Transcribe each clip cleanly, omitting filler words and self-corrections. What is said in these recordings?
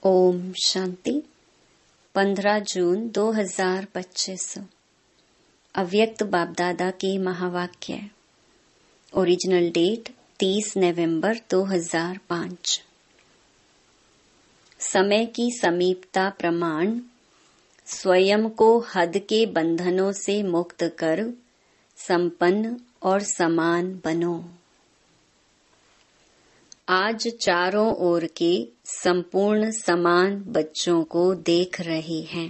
ओम शांति। 15 जून 2025। अव्यक्त बाप दादा के महावाक्य। ओरिजिनल डेट 30 नवंबर 2005। समय की समीपता प्रमाण स्वयं को हद के बंधनों से मुक्त कर संपन्न और समान बनो। आज चारों ओर के संपूर्ण समान बच्चों को देख रहे हैं।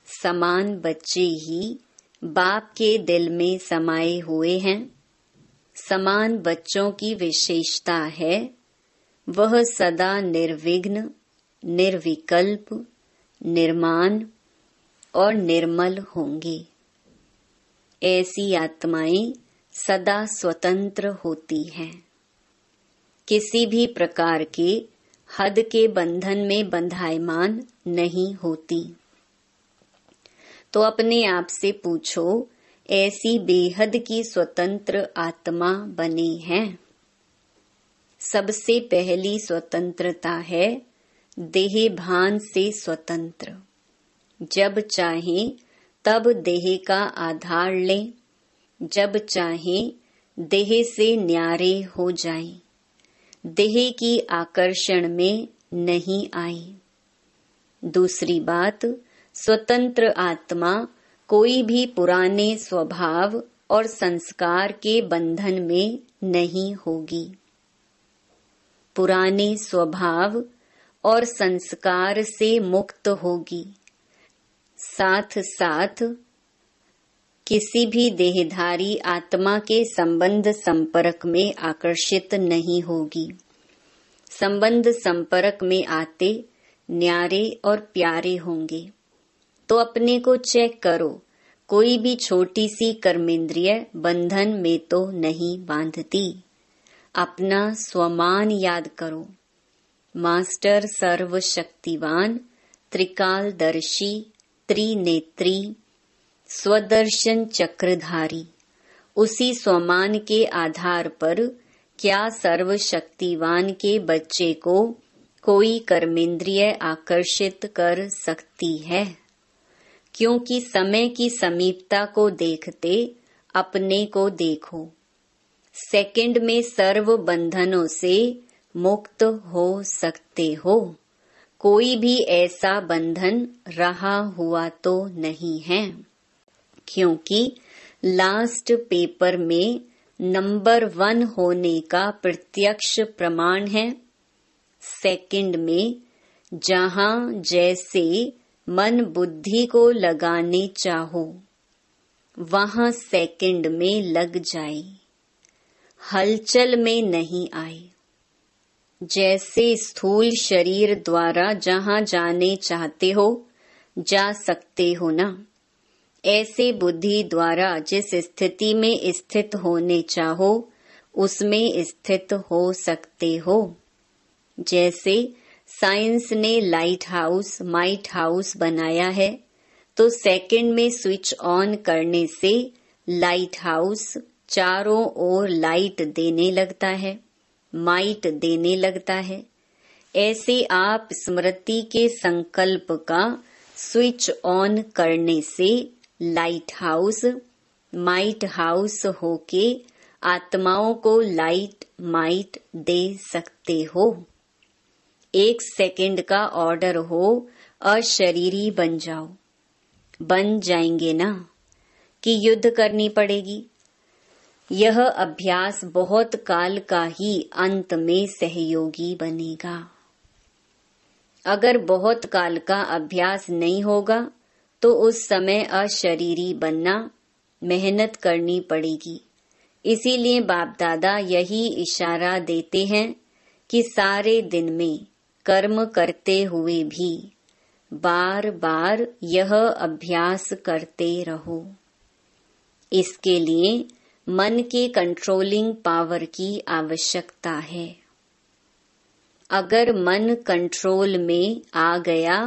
समान बच्चे ही बाप के दिल में समाये हुए हैं। समान बच्चों की विशेषता है वह सदा निर्विघ्न, निर्विकल्प, निर्माण और निर्मल होंगे। ऐसी आत्माएं सदा स्वतंत्र होती हैं, किसी भी प्रकार के हद के बंधन में बंधायमान नहीं होती। तो अपने आप से पूछो, ऐसी बेहद की स्वतंत्र आत्मा बनी है। सबसे पहली स्वतंत्रता है देह भान से स्वतंत्र। जब चाहे तब देह का आधार लें, जब चाहे देह से न्यारे हो जाएं, देह की आकर्षण में नहीं आई। दूसरी बात, स्वतंत्र आत्मा कोई भी पुराने स्वभाव और संस्कार के बंधन में नहीं होगी। पुराने स्वभाव और संस्कार से मुक्त होगी। साथ साथ किसी भी देहधारी आत्मा के संबंध संपर्क में आकर्षित नहीं होगी। संबंध संपर्क में आते न्यारे और प्यारे होंगे। तो अपने को चेक करो, कोई भी छोटी सी कर्मेंद्रिय बंधन में तो नहीं बांधती। अपना स्वमान याद करो। मास्टर सर्वशक्तिवान, त्रिकालदर्शी, त्रिनेत्री, स्वदर्शन चक्रधारी। उसी स्वमान के आधार पर क्या सर्वशक्तिवान के बच्चे को कोई कर्मेंद्रिय आकर्षित कर सकती है? क्योंकि समय की समीपता को देखते अपने को देखो। सेकंड में सर्व बंधनों से मुक्त हो सकते हो। कोई भी ऐसा बंधन रहा हुआ तो नहीं है। क्योंकि लास्ट पेपर में नंबर 1 होने का प्रत्यक्ष प्रमाण है। सेकंड में जहां जैसे मन बुद्धि को लगाने चाहो वहां सेकंड में लग जाए, हलचल में नहीं आए। जैसे स्थूल शरीर द्वारा जहां जाने चाहते हो जा सकते हो ना, ऐसे बुद्धि द्वारा जिस स्थिति में स्थित होने चाहो उसमें स्थित हो सकते हो। जैसे साइंस ने लाइट हाउस, माइट हाउस बनाया है, तो सेकंड में स्विच ऑन करने से लाइट हाउस चारों ओर लाइट देने लगता है, माइट देने लगता है। ऐसे आप स्मृति के संकल्प का स्विच ऑन करने से लाइट हाउस, माइट हाउस होके आत्माओं को लाइट, माइट दे सकते हो। 1 सेकंड का ऑर्डर हो, अशरीरी बन जाओ। बन जाएंगे ना कि युद्ध करनी पड़ेगी? यह अभ्यास बहुत काल का ही अंत में सहयोगी बनेगा। अगर बहुत काल का अभ्यास नहीं होगा तो उस समय अशरीरी बनना, मेहनत करनी पड़ेगी। इसीलिए बाप दादा यही इशारा देते हैं कि सारे दिन में कर्म करते हुए भी बार बार यह अभ्यास करते रहो। इसके लिए मन के कंट्रोलिंग पावर की आवश्यकता है। अगर मन कंट्रोल में आ गया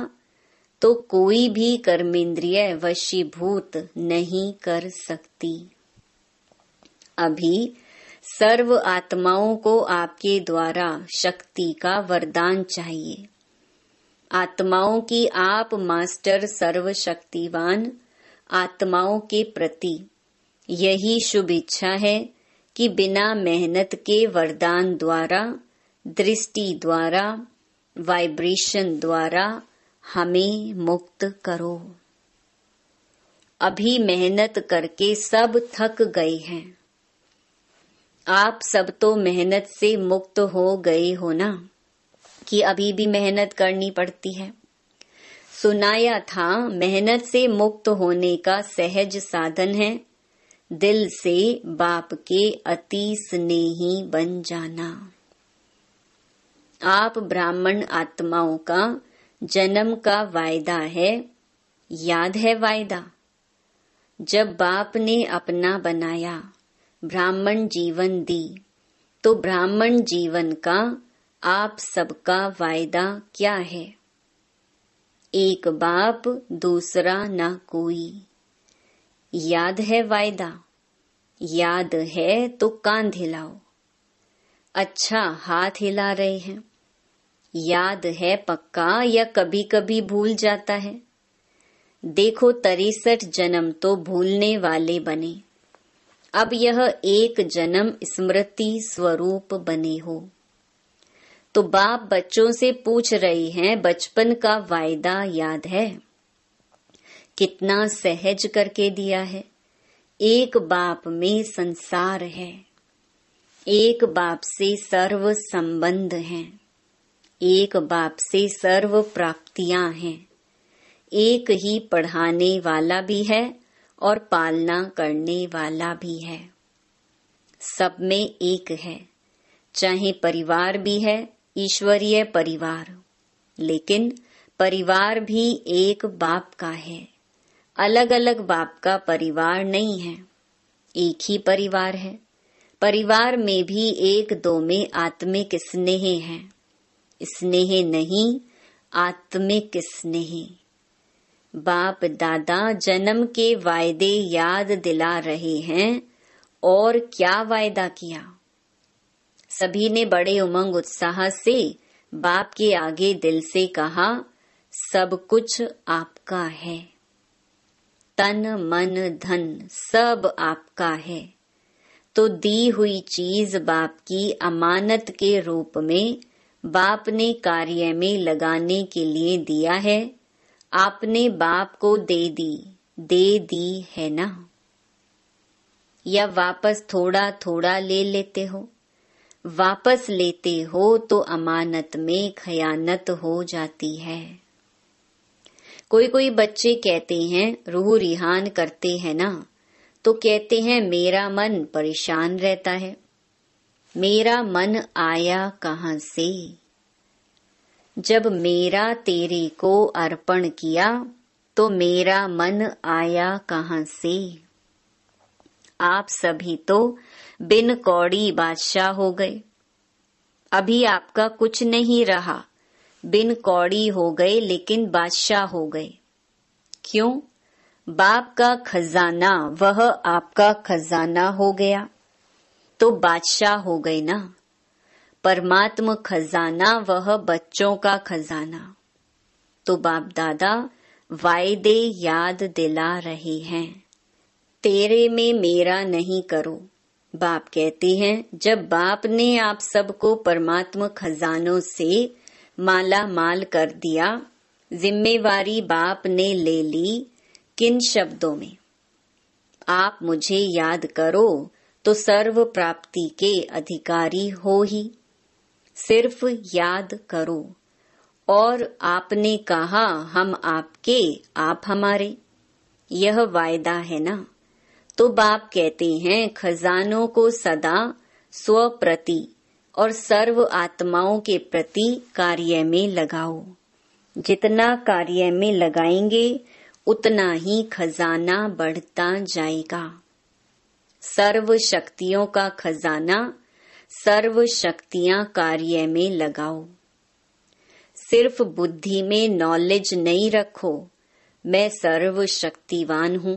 तो कोई भी कर्मेंद्रिय वशीभूत नहीं कर सकती। अभी सर्व आत्माओं को आपके द्वारा शक्ति का वरदान चाहिए। आत्माओं की आप मास्टर सर्वशक्तिवान आत्माओं के प्रति यही शुभ इच्छा है कि बिना मेहनत के वरदान द्वारा, दृष्टि द्वारा, वाइब्रेशन द्वारा हमें मुक्त करो। अभी मेहनत करके सब थक गए हैं। आप सब तो मेहनत से मुक्त हो गए हो ना, कि अभी भी मेहनत करनी पड़ती है। सुनाया था मेहनत से मुक्त होने का सहज साधन है दिल से बाप के अति स्नेही बन जाना। आप ब्राह्मण आत्माओं का जन्म का वायदा है, याद है वायदा? जब बाप ने अपना बनाया, ब्राह्मण जीवन दी, तो ब्राह्मण जीवन का आप सबका वायदा क्या है? एक बाप दूसरा ना कोई। याद है वायदा? याद है तो कान हिलाओ। अच्छा, हाथ हिला रहे हैं। याद है पक्का या कभी कभी भूल जाता है? देखो 63 जन्म तो भूलने वाले बने, अब यह एक जन्म स्मृति स्वरूप बने हो। तो बाप बच्चों से पूछ रहे हैं, बचपन का वायदा याद है? कितना सहज करके दिया है। एक बाप में संसार है, एक बाप से सर्व संबंध हैं, एक बाप से सर्व प्राप्तियां हैं। एक ही पढ़ाने वाला भी है और पालना करने वाला भी है। सब में एक है, चाहे परिवार भी है, ईश्वरीय परिवार, लेकिन परिवार भी एक बाप का है। अलग अलग बाप का परिवार नहीं है, एक ही परिवार है। परिवार में भी एक दो में आत्मिक स्नेह है, स्नेह नहीं आत्मिक स्नेह। बाप दादा जन्म के वायदे याद दिला रहे हैं। और क्या वायदा किया? सभी ने बड़े उमंग उत्साह से बाप के आगे दिल से कहा, सब कुछ आपका है, तन मन धन सब आपका है। तो दी हुई चीज बाप की अमानत के रूप में बाप ने कार्य में लगाने के लिए दिया है। आपने बाप को दे दी है ना? या वापस थोड़ा थोड़ा ले लेते हो? वापस लेते हो तो अमानत में खयानत हो जाती है। कोई कोई बच्चे कहते हैं, रूह रिहान करते हैं ना, तो कहते हैं मेरा मन परेशान रहता है। मेरा मन आया कहाँ से? जब मेरा तेरे को अर्पण किया तो मेरा मन आया कहाँ से? आप सभी तो बिन कौड़ी बादशाह हो गए। अभी आपका कुछ नहीं रहा, बिन कौड़ी हो गए लेकिन बादशाह हो गए। क्यों? बाप का खजाना वह आपका खजाना हो गया, तो बादशाह हो गए ना। परमात्मा खजाना वह बच्चों का खजाना। तो बाप दादा वायदे याद दिला रहे हैं, तेरे में मेरा नहीं करो। बाप कहते हैं, जब बाप ने आप सबको परमात्मा खजानों से माला माल कर दिया, जिम्मेवारी बाप ने ले ली। किन शब्दों में? आप मुझे याद करो तो सर्व प्राप्ति के अधिकारी हो ही। सिर्फ याद करो। और आपने कहा हम आपके, आप हमारे, यह वायदा है ना। तो बाप कहते हैं, खजानों को सदा स्व प्रति और सर्व आत्माओं के प्रति कार्य में लगाओ। जितना कार्य में लगाएंगे उतना ही खजाना बढ़ता जाएगा। सर्व शक्तियों का खजाना, सर्व शक्तियां कार्य में लगाओ। सिर्फ बुद्धि में नॉलेज नहीं रखो, मैं सर्व शक्तिवान हूँ,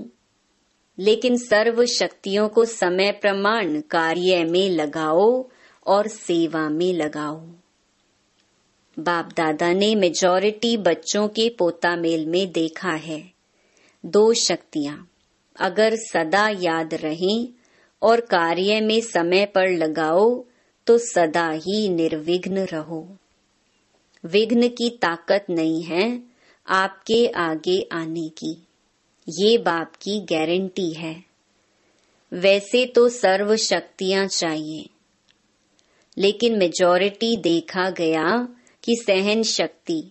लेकिन सर्व शक्तियों को समय प्रमाण कार्य में लगाओ और सेवा में लगाओ। बाप दादा ने मेजॉरिटी बच्चों के पोता मेल में देखा है, 2 शक्तियां अगर सदा याद रहें और कार्य में समय पर लगाओ तो सदा ही निर्विघ्न रहो। विघ्न की ताकत नहीं है आपके आगे आने की, ये बाप की गारंटी है। वैसे तो सर्व शक्तियां चाहिए, लेकिन मेजॉरिटी देखा गया कि सहन शक्ति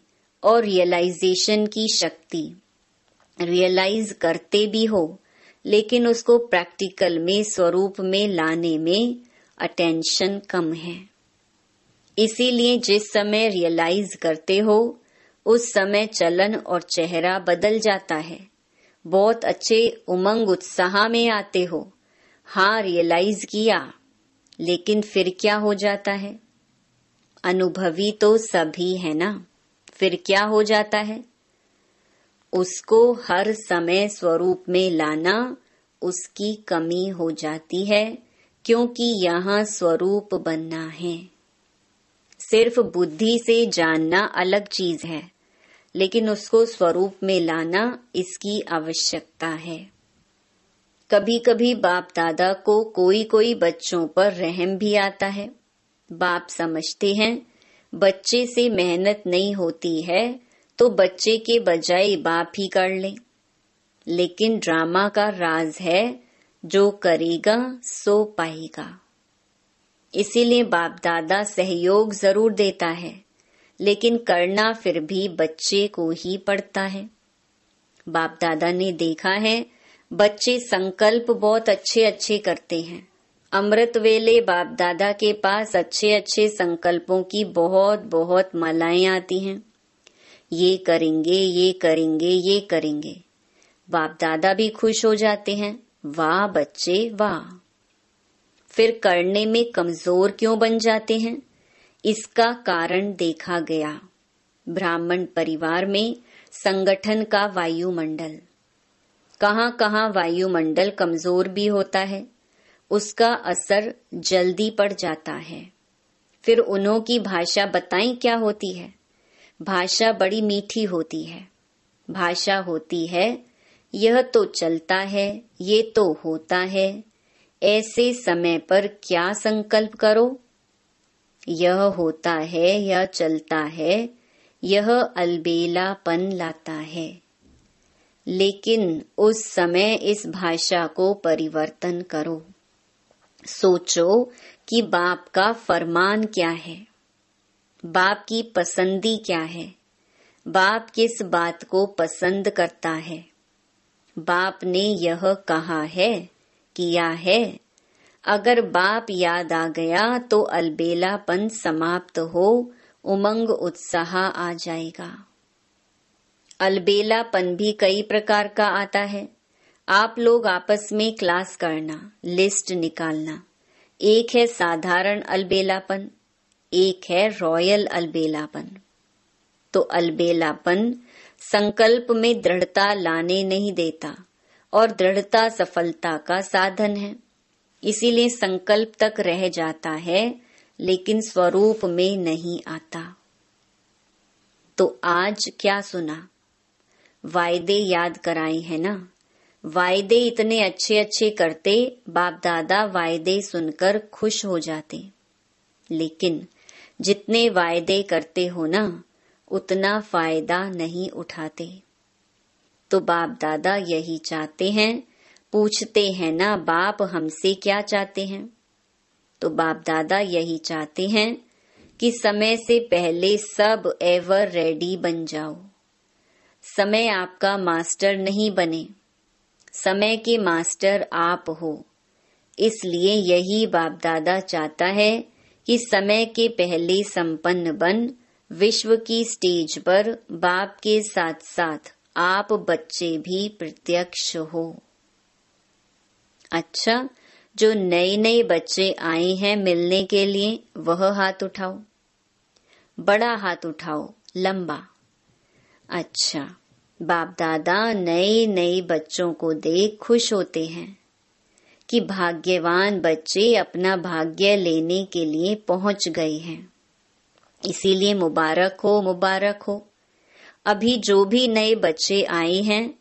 और रियलाइजेशन की शक्ति, रियलाइज करते भी हो लेकिन उसको प्रैक्टिकल में स्वरूप में लाने में अटेंशन कम है। इसीलिए जिस समय रियलाइज करते हो उस समय चलन और चेहरा बदल जाता है, बहुत अच्छे उमंग उत्साह में आते हो। हाँ, रियलाइज किया, लेकिन फिर क्या हो जाता है? अनुभवी तो सभी है ना, फिर क्या हो जाता है? उसको हर समय स्वरूप में लाना उसकी कमी हो जाती है, क्योंकि यहाँ स्वरूप बनना है। सिर्फ बुद्धि से जानना अलग चीज है, लेकिन उसको स्वरूप में लाना इसकी आवश्यकता है। कभी कभी बाप दादा को कोई कोई बच्चों पर रहम भी आता है। बाप समझते हैं बच्चे से मेहनत नहीं होती है तो बच्चे के बजाय बाप ही कर ले, लेकिन ड्रामा का राज है जो करेगा सो पाएगा। इसीलिए बाप दादा सहयोग जरूर देता है, लेकिन करना फिर भी बच्चे को ही पड़ता है। बाप दादा ने देखा है बच्चे संकल्प बहुत अच्छे अच्छे करते हैं। अमृत वेले बाप दादा के पास अच्छे अच्छे संकल्पों की बहुत बहुत मालाएं आती हैं। ये करेंगे, ये करेंगे, ये करेंगे। बाप दादा भी खुश हो जाते हैं, वाह बच्चे वाह। फिर करने में कमजोर क्यों बन जाते हैं? इसका कारण देखा गया। ब्राह्मण परिवार में संगठन का वायुमंडल, कहाँ कहाँ वायुमंडल कमजोर भी होता है, उसका असर जल्दी पड़ जाता है। फिर उन्हों की भाषा बताएं क्या होती है? भाषा बड़ी मीठी होती है। भाषा होती है यह तो चलता है, ये तो होता है, ऐसे समय पर क्या संकल्प करो? यह होता है, यह चलता है, यह अलबेलापन लाता है। लेकिन उस समय इस भाषा को परिवर्तन करो। सोचो कि बाप का फरमान क्या है, बाप की पसंदी क्या है, बाप किस बात को पसंद करता है। बाप ने यह कहा है, किया है। अगर बाप याद आ गया तो अलबेलापन समाप्त हो, उमंग उत्साह आ जाएगा। अलबेलापन भी कई प्रकार का आता है। आप लोग आपस में क्लास करना, लिस्ट निकालना। एक है साधारण अलबेलापन, एक है रॉयल अलबेलापन। तो अलबेलापन संकल्प में दृढ़ता लाने नहीं देता और दृढ़ता सफलता का साधन है। इसीलिए संकल्प तक रह जाता है, लेकिन स्वरूप में नहीं आता। तो आज क्या सुना? वायदे याद कराए हैं ना। वायदे इतने अच्छे अच्छे करते, बाप दादा वायदे सुनकर खुश हो जाते। लेकिन जितने वायदे करते हो ना, उतना फायदा नहीं उठाते। तो बाप दादा यही चाहते हैं। पूछते हैं ना, बाप हमसे क्या चाहते हैं? तो बाप दादा यही चाहते हैं कि समय से पहले सब एवर रेडी बन जाओ। समय आपका मास्टर नहीं बने, समय के मास्टर आप हो। इसलिए यही बाप दादा चाहता है कि समय के पहले संपन्न बन विश्व की स्टेज पर बाप के साथ साथ आप बच्चे भी प्रत्यक्ष हो। अच्छा, जो नए नए बच्चे आए हैं मिलने के लिए, वह हाथ उठाओ। बड़ा हाथ उठाओ, लंबा। अच्छा, बाप दादा नए नए बच्चों को देख खुश होते हैं कि भाग्यवान बच्चे अपना भाग्य लेने के लिए पहुंच गए हैं। इसीलिए मुबारक हो, मुबारक हो। अभी जो भी नए बच्चे आए हैं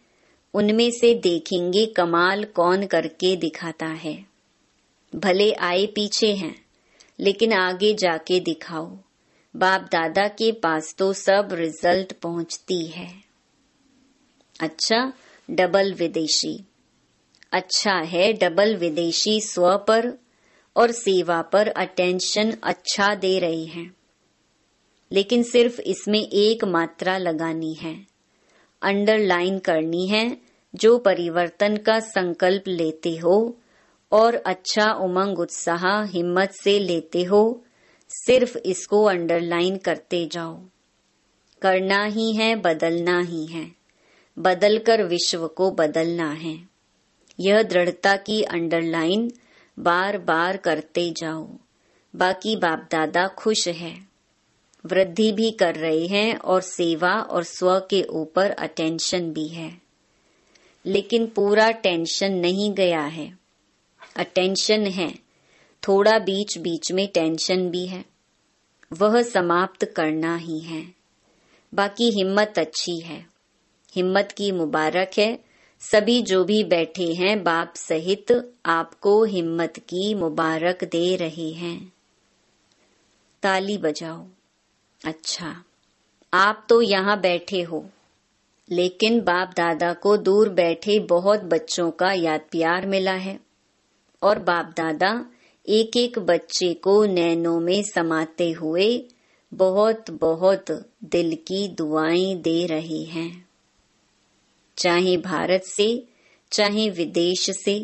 उनमें से देखेंगे कमाल कौन करके दिखाता है। भले आए पीछे हैं लेकिन आगे जाके दिखाओ। बाप दादा के पास तो सब रिजल्ट पहुंचती है। अच्छा, डबल विदेशी। अच्छा है डबल विदेशी स्व पर और सेवा पर अटेंशन अच्छा दे रहे हैं, लेकिन सिर्फ इसमें एक मात्रा लगानी है, अंडरलाइन करनी है। जो परिवर्तन का संकल्प लेते हो और अच्छा उमंग उत्साह हिम्मत से लेते हो, सिर्फ इसको अंडरलाइन करते जाओ। करना ही है, बदलना ही है, बदलकर विश्व को बदलना है। यह दृढ़ता की अंडरलाइन बार बार करते जाओ। बाकी बाप दादा खुश है, वृद्धि भी कर रहे हैं और सेवा और स्व के ऊपर अटेंशन भी है। लेकिन पूरा टेंशन नहीं गया है, अटेंशन है, थोड़ा बीच बीच में टेंशन भी है, वह समाप्त करना ही है। बाकी हिम्मत अच्छी है, हिम्मत की मुबारक है। सभी जो भी बैठे हैं बाप सहित आपको हिम्मत की मुबारक दे रहे हैं। ताली बजाओ। अच्छा, आप तो यहाँ बैठे हो, लेकिन बाप दादा को दूर बैठे बहुत बच्चों का याद प्यार मिला है और बाप दादा एक एक बच्चे को नैनों में समाते हुए बहुत बहुत दिल की दुआएं दे रहे हैं। चाहे भारत से चाहे विदेश से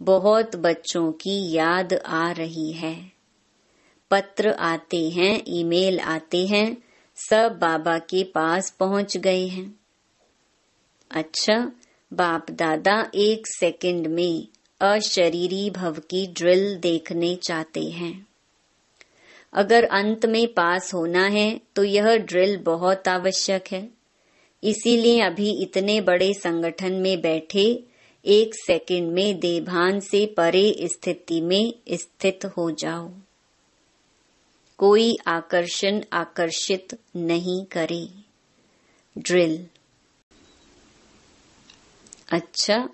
बहुत बच्चों की याद आ रही है। पत्र आते हैं, ईमेल आते हैं, सब बाबा के पास पहुंच गए हैं। अच्छा, बाप दादा 1 सेकंड में अशरीरी भव की ड्रिल देखने चाहते हैं। अगर अंत में पास होना है तो यह ड्रिल बहुत आवश्यक है। इसीलिए अभी इतने बड़े संगठन में बैठे 1 सेकंड में देभान से परे स्थिति में स्थित हो जाओ। कोई आकर्षण आकर्षित नहीं करे। ड्रिल। अच्छा,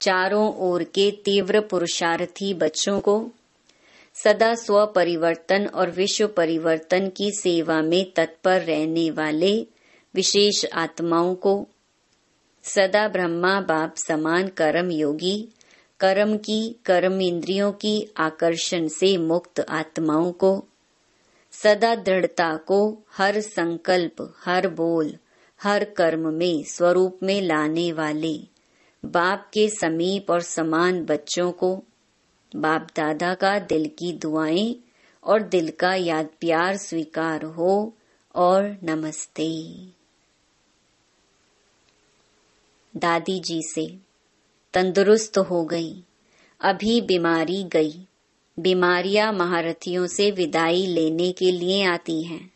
चारों ओर के तीव्र पुरुषार्थी बच्चों को, सदा स्व परिवर्तन और विश्व परिवर्तन की सेवा में तत्पर रहने वाले विशेष आत्माओं को, सदा ब्रह्मा बाप समान कर्म योगी, कर्म की कर्म इंद्रियों की आकर्षण से मुक्त आत्माओं को, सदा दृढ़ता को हर संकल्प, हर बोल, हर कर्म में स्वरूप में लाने वाले बाप के समीप और समान बच्चों को बाप दादा का दिल की दुआएं और दिल का याद प्यार स्वीकार हो और नमस्ते। दादी जी से तंदुरुस्त हो गई, अभी बीमारी गई। बीमारियां महारथियों से विदाई लेने के लिए आती हैं।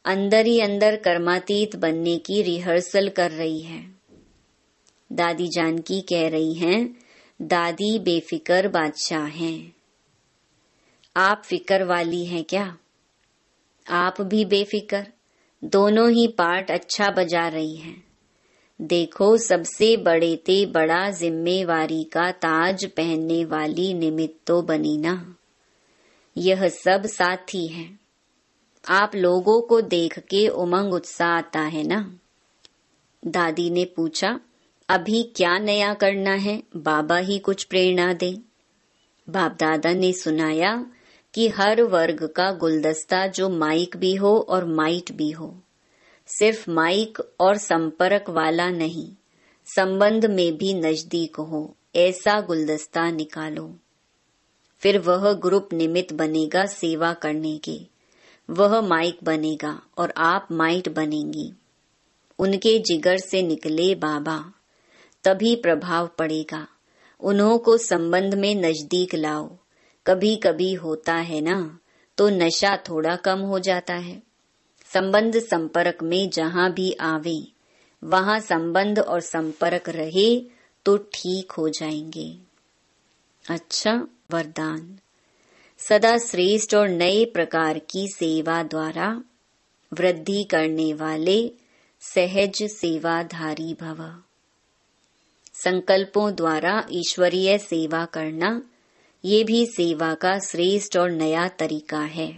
अंदर ही अंदर कर्मातीत बनने की रिहर्सल कर रही है। दादी जानकी कह रही हैं, दादी बेफिक्र बादशाह हैं। आप फिक्र वाली हैं क्या? आप भी बेफिक्र, दोनों ही पार्ट अच्छा बजा रही हैं। देखो, सबसे बड़े ते बड़ा जिम्मेवारी का ताज पहनने वाली निमित्त तो बनी ना। यह सब साथी हैं। आप लोगों को देख के उमंग उत्साह आता है ना। दादी ने पूछा, अभी क्या नया करना है, बाबा ही कुछ प्रेरणा दे। बाप दादा ने सुनाया कि हर वर्ग का गुलदस्ता जो माइक भी हो और माइट भी हो, सिर्फ माइक और संपर्क वाला नहीं, संबंध में भी नजदीक हो, ऐसा गुलदस्ता निकालो। फिर वह ग्रुप निमित्त बनेगा सेवा करने के, वह माइक बनेगा और आप माइट बनेंगी। उनके जिगर से निकले बाबा, तभी प्रभाव पड़ेगा। उन्हों को संबंध में नजदीक लाओ। कभी कभी होता है ना, तो नशा थोड़ा कम हो जाता है। संबंध संपर्क में जहां भी आवे, वहां संबंध और संपर्क रहे तो ठीक हो जाएंगे। अच्छा, वरदान। सदा श्रेष्ठ और नए प्रकार की सेवा द्वारा वृद्धि करने वाले सहज सेवाधारी भव। संकल्पों द्वारा ईश्वरीय सेवा करना ये भी सेवा का श्रेष्ठ और नया तरीका है।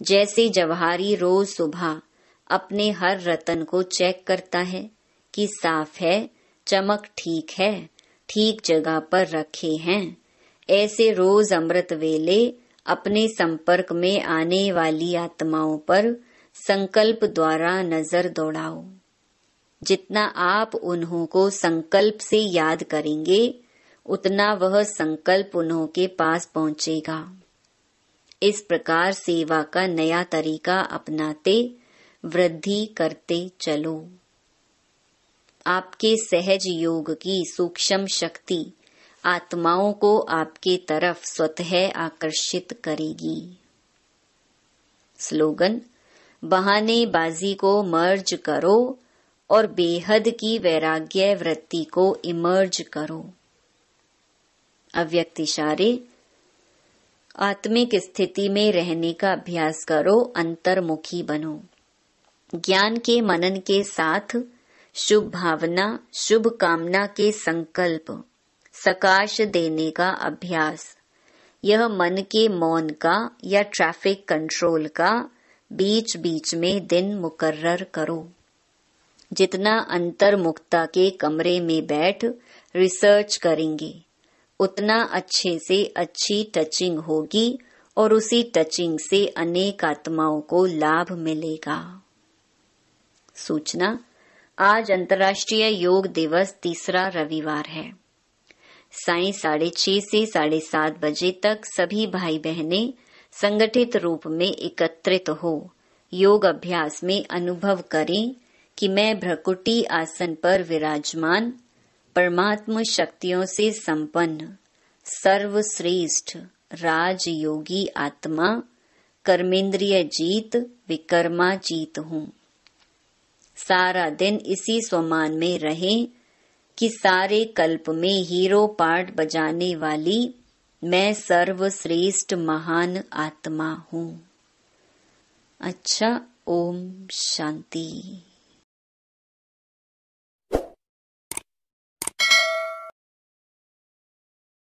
जैसे जवाहरी रोज सुबह अपने हर रतन को चेक करता है कि साफ है, चमक ठीक है, ठीक जगह पर रखे हैं, ऐसे रोज अमृत वेले अपने संपर्क में आने वाली आत्माओं पर संकल्प द्वारा नजर दौड़ाओ। जितना आप उन्हों को संकल्प से याद करेंगे उतना वह संकल्प उन्हों के पास पहुंचेगा। इस प्रकार सेवा का नया तरीका अपनाते वृद्धि करते चलो। आपके सहज योग की सूक्ष्म शक्ति आत्माओं को आपके तरफ स्वतः आकर्षित करेगी। स्लोगन: बहानेबाजी को मर्ज करो और बेहद की वैराग्य वृत्ति को इमर्ज करो। अव्यक्त इशारे: आत्मिक स्थिति में रहने का अभ्यास करो, अंतर्मुखी बनो। ज्ञान के मनन के साथ शुभ भावना, शुभ कामना के संकल्प, सकाश देने का अभ्यास, यह मन के मौन का या ट्रैफिक कंट्रोल का बीच बीच में दिन मुकर्रर करो। जितना अंतर्मुखता के कमरे में बैठ रिसर्च करेंगे उतना अच्छे से अच्छी टचिंग होगी और उसी टचिंग से अनेक आत्माओं को लाभ मिलेगा। सूचना: आज अंतर्राष्ट्रीय योग दिवस तीसरा रविवार है। सायं 6:30 से 7:30 बजे तक सभी भाई बहनें संगठित रूप में एकत्रित हो योग अभ्यास में अनुभव करें कि मैं भ्रकुटी आसन पर विराजमान परमात्म शक्तियों से संपन्न सर्वश्रेष्ठ राजयोगी आत्मा कर्मेंद्रिय जीत विकर्मा जीत हूँ। सारा दिन इसी स्वमान में रहें कि सारे कल्प में हीरो पार्ट बजाने वाली मैं सर्वश्रेष्ठ महान आत्मा हूँ। अच्छा, ओम शांति।